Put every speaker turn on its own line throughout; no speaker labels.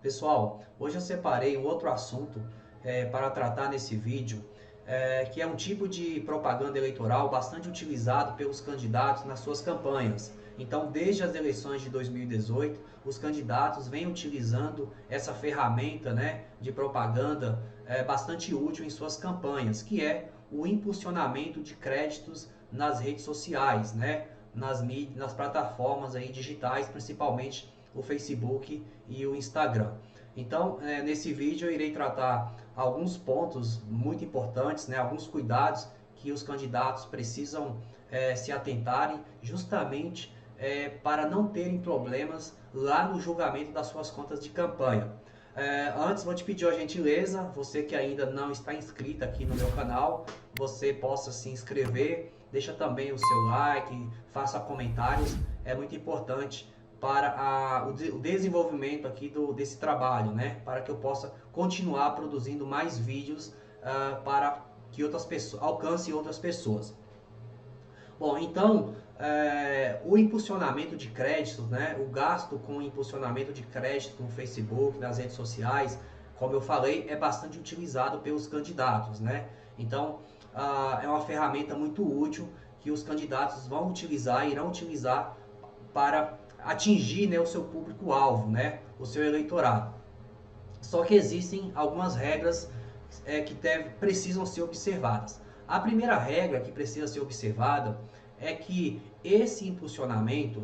Pessoal, hoje eu separei um outro assunto para tratar nesse vídeo, que é um tipo de propaganda eleitoral bastante utilizado pelos candidatos nas suas campanhas. Então, desde as eleições de 2018, os candidatos vêm utilizando essa ferramenta, de propaganda bastante útil em suas campanhas, que é o impulsionamento de créditos nas redes sociais, nas plataformas aí digitais, principalmente o Facebook e o Instagram. Então, nesse vídeo eu irei tratar alguns pontos muito importantes, alguns cuidados que os candidatos precisam se atentarem justamente para não terem problemas lá no julgamento das suas contas de campanha. Antes, vou te pedir a gentileza, você que ainda não está inscrito aqui no meu canal, você possa se inscrever, deixa também o seu like, faça comentários, é muito importante para o desenvolvimento aqui desse trabalho, para que eu possa continuar produzindo mais vídeos para que outras pessoas alcance outras pessoas. Bom, então o impulsionamento de créditos, o gasto com impulsionamento de crédito no Facebook, nas redes sociais, como eu falei, é bastante utilizado pelos candidatos, Então é uma ferramenta muito útil que os candidatos vão utilizar, irão utilizar para atingir o seu público-alvo, o seu eleitorado. Só que existem algumas regras que precisam ser observadas. A primeira regra que precisa ser observada é que esse impulsionamento,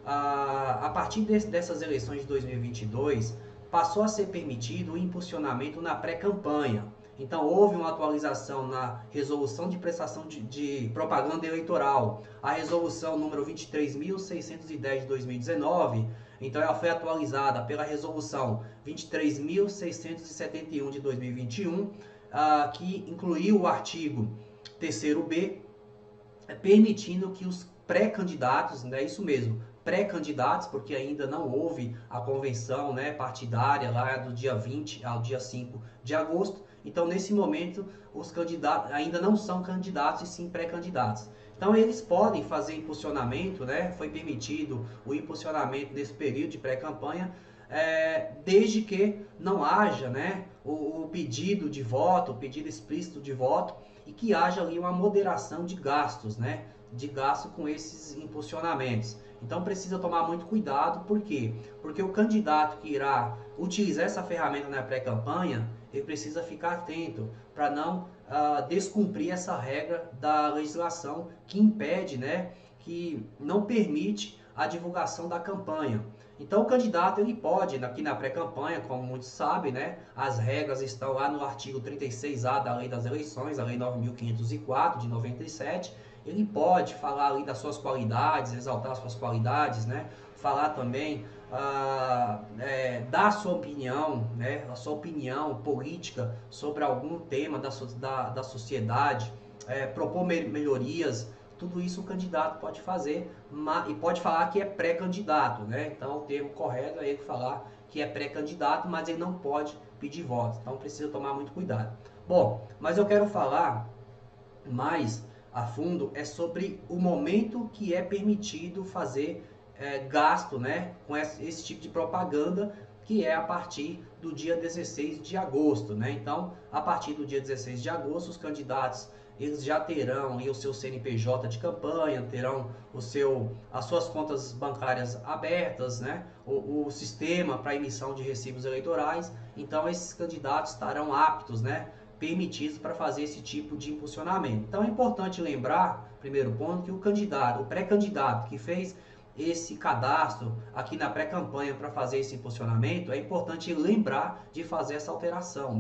a partir dessas eleições de 2022, passou a ser permitido o impulsionamento na pré-campanha. Então, houve uma atualização na resolução de prestação de propaganda eleitoral, a resolução número 23.610 de 2019. Então, ela foi atualizada pela resolução 23.671 de 2021, que incluiu o artigo 3º-B, permitindo que os pré-candidatos, isso mesmo, pré-candidatos, porque ainda não houve a convenção partidária lá do dia 20 ao dia 5 de agosto. Então, nesse momento, os candidatos ainda não são candidatos e sim pré-candidatos. Então, eles podem fazer impulsionamento, foi permitido o impulsionamento nesse período de pré-campanha, desde que não haja o pedido de voto, o pedido explícito de voto, e que haja ali uma moderação de gastos, de gasto com esses impulsionamentos. Então precisa tomar muito cuidado, por quê? Porque o candidato que irá utilizar essa ferramenta na pré-campanha, ele precisa ficar atento para não descumprir essa regra da legislação que impede, que não permite a divulgação da campanha. Então o candidato ele pode, aqui na pré-campanha, como muitos sabem, as regras estão lá no artigo 36A da Lei das Eleições, a Lei 9.504 de 97, ele pode falar ali das suas qualidades, exaltar as suas qualidades, falar também, dar a sua opinião, a sua opinião política sobre algum tema da sociedade, propor melhorias. Tudo isso o candidato pode fazer e pode falar que é pré-candidato, Então o termo correto é ele falar que é pré-candidato, mas ele não pode pedir votos. Então precisa tomar muito cuidado. Bom, mas eu quero falar mais a fundo sobre o momento que é permitido fazer gasto, com esse tipo de propaganda, que é a partir do dia 16 de agosto, Então, a partir do dia 16 de agosto, os candidatos eles já terão o seu CNPJ de campanha, terão as suas contas bancárias abertas, o sistema para emissão de recibos eleitorais. Então, esses candidatos estarão aptos, permitidos para fazer esse tipo de impulsionamento. Então, é importante lembrar, primeiro ponto, que o pré-candidato que fez esse cadastro aqui na pré-campanha para fazer esse impulsionamento, é importante lembrar de fazer essa alteração,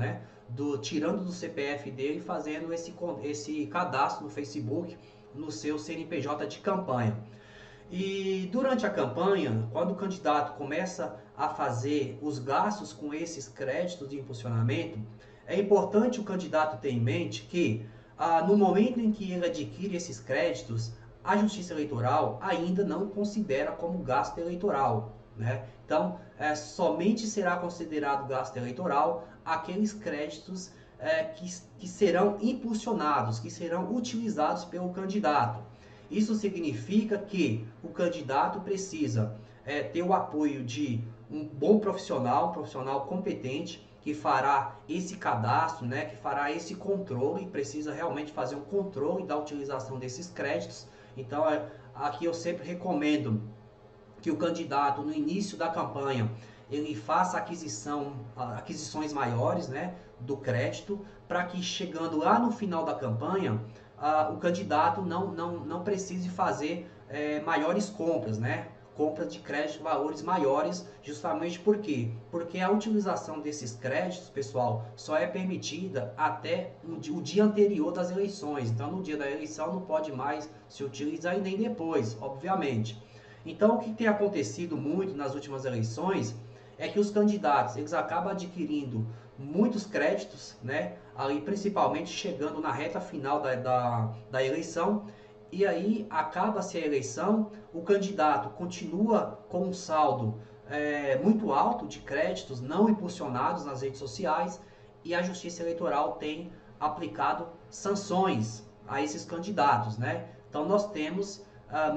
tirando do CPF dele e fazendo esse cadastro no Facebook, no seu CNPJ de campanha. E durante a campanha, quando o candidato começa a fazer os gastos com esses créditos de impulsionamento, é importante o candidato ter em mente que, no momento em que ele adquire esses créditos, a Justiça Eleitoral ainda não considera como gasto eleitoral, Então, somente será considerado gasto eleitoral aqueles créditos que serão impulsionados, que serão utilizados pelo candidato. Isso significa que o candidato precisa ter o apoio de um bom profissional, um profissional competente, que fará esse cadastro, né, que fará esse controle, precisa realmente fazer um controle da utilização desses créditos. Então, aqui eu sempre recomendo que o candidato, no início da campanha, ele faça aquisições maiores, né, do crédito, para que chegando lá no final da campanha, o candidato não precise fazer maiores compras, né? Compras de crédito, valores maiores, justamente por quê? Porque a utilização desses créditos, pessoal, só é permitida até o dia anterior das eleições. Então, no dia da eleição não pode mais se utilizar e nem depois, obviamente. Então, o que tem acontecido muito nas últimas eleições é que os candidatos eles acabam adquirindo muitos créditos, né? Ali principalmente chegando na reta final da eleição, e aí acaba-se a eleição, o candidato continua com um saldo muito alto de créditos não impulsionados nas redes sociais, e a Justiça Eleitoral tem aplicado sanções a esses candidatos, né? Então nós temos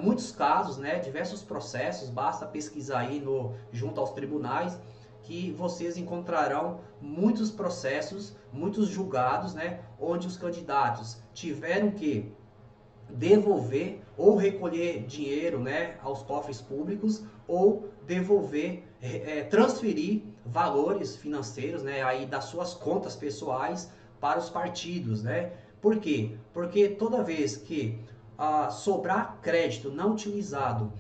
muitos casos, né, diversos processos, basta pesquisar aí junto aos tribunais, que vocês encontrarão muitos processos, muitos julgados, né, onde os candidatos tiveram que devolver ou recolher dinheiro, né, aos cofres públicos, ou devolver, transferir valores financeiros, né, aí das suas contas pessoais para os partidos, né? Por quê? Porque toda vez que sobrar crédito não utilizado,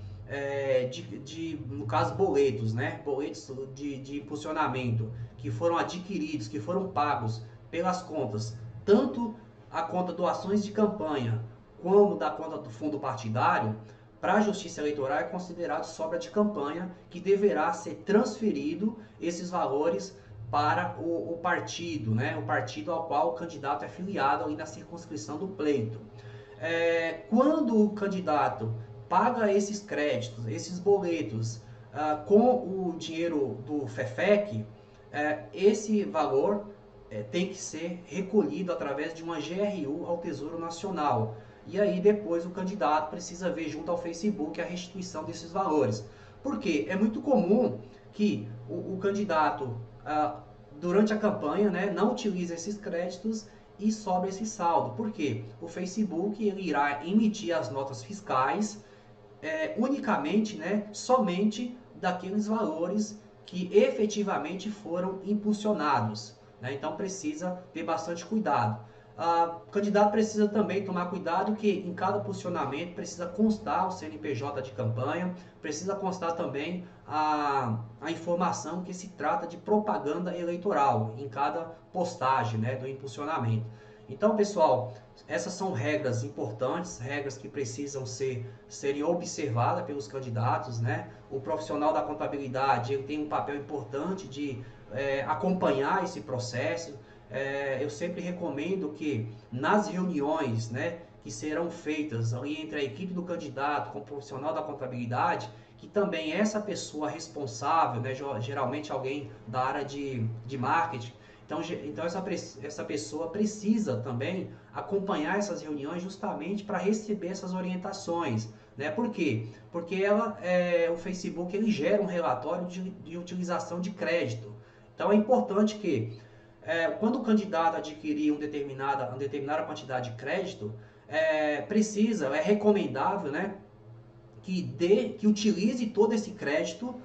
no caso boletos, né, boletos de impulsionamento que foram adquiridos, que foram pagos pelas contas, tanto a conta doações de campanha como da conta do fundo partidário, para a Justiça Eleitoral é considerado sobra de campanha, que deverá ser transferido esses valores para o partido, né? O partido ao qual o candidato é filiado ali na circunscrição do pleito. Quando o candidato paga esses créditos, esses boletos, com o dinheiro do FEFEC, esse valor tem que ser recolhido através de uma GRU ao Tesouro Nacional. E aí depois o candidato precisa ver junto ao Facebook a restituição desses valores. Por quê? É muito comum que o candidato, durante a campanha, né, não utilize esses créditos e sobra esse saldo. Por quê? O Facebook ele irá emitir as notas fiscais unicamente, né, somente daqueles valores que efetivamente foram impulsionados, né? Então precisa ter bastante cuidado. O candidato precisa também tomar cuidado que em cada posicionamento precisa constar o CNPJ de campanha, precisa constar também a informação que se trata de propaganda eleitoral em cada postagem, né, do impulsionamento. Então, pessoal, essas são regras importantes, regras que precisam serem observadas pelos candidatos, né? O profissional da contabilidade ele tem um papel importante de acompanhar esse processo. Eu sempre recomendo que nas reuniões, né, que serão feitas ali entre a equipe do candidato com o profissional da contabilidade, que também essa pessoa responsável, né, geralmente alguém da área de marketing, então essa pessoa precisa também acompanhar essas reuniões justamente para receber essas orientações, né? Por quê? Porque o Facebook ele gera um relatório de utilização de crédito. Então é importante que quando o candidato adquirir uma determinada quantidade de crédito, é recomendável, né, que utilize todo esse crédito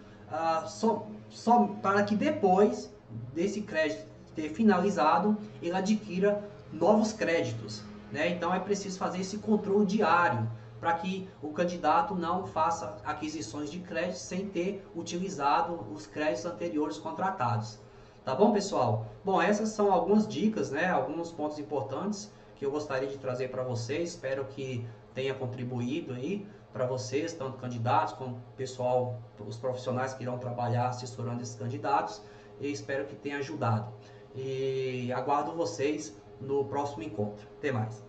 só para que depois desse crédito ter finalizado, ele adquira novos créditos, né? Então é preciso fazer esse controle diário para que o candidato não faça aquisições de crédito sem ter utilizado os créditos anteriores contratados. Tá bom, pessoal? Bom, essas são algumas dicas, né? Alguns pontos importantes que eu gostaria de trazer para vocês. Espero que tenha contribuído aí para vocês, tanto candidatos como pessoal, os profissionais que irão trabalhar assessorando esses candidatos. E espero que tenha ajudado. E aguardo vocês no próximo encontro. Até mais.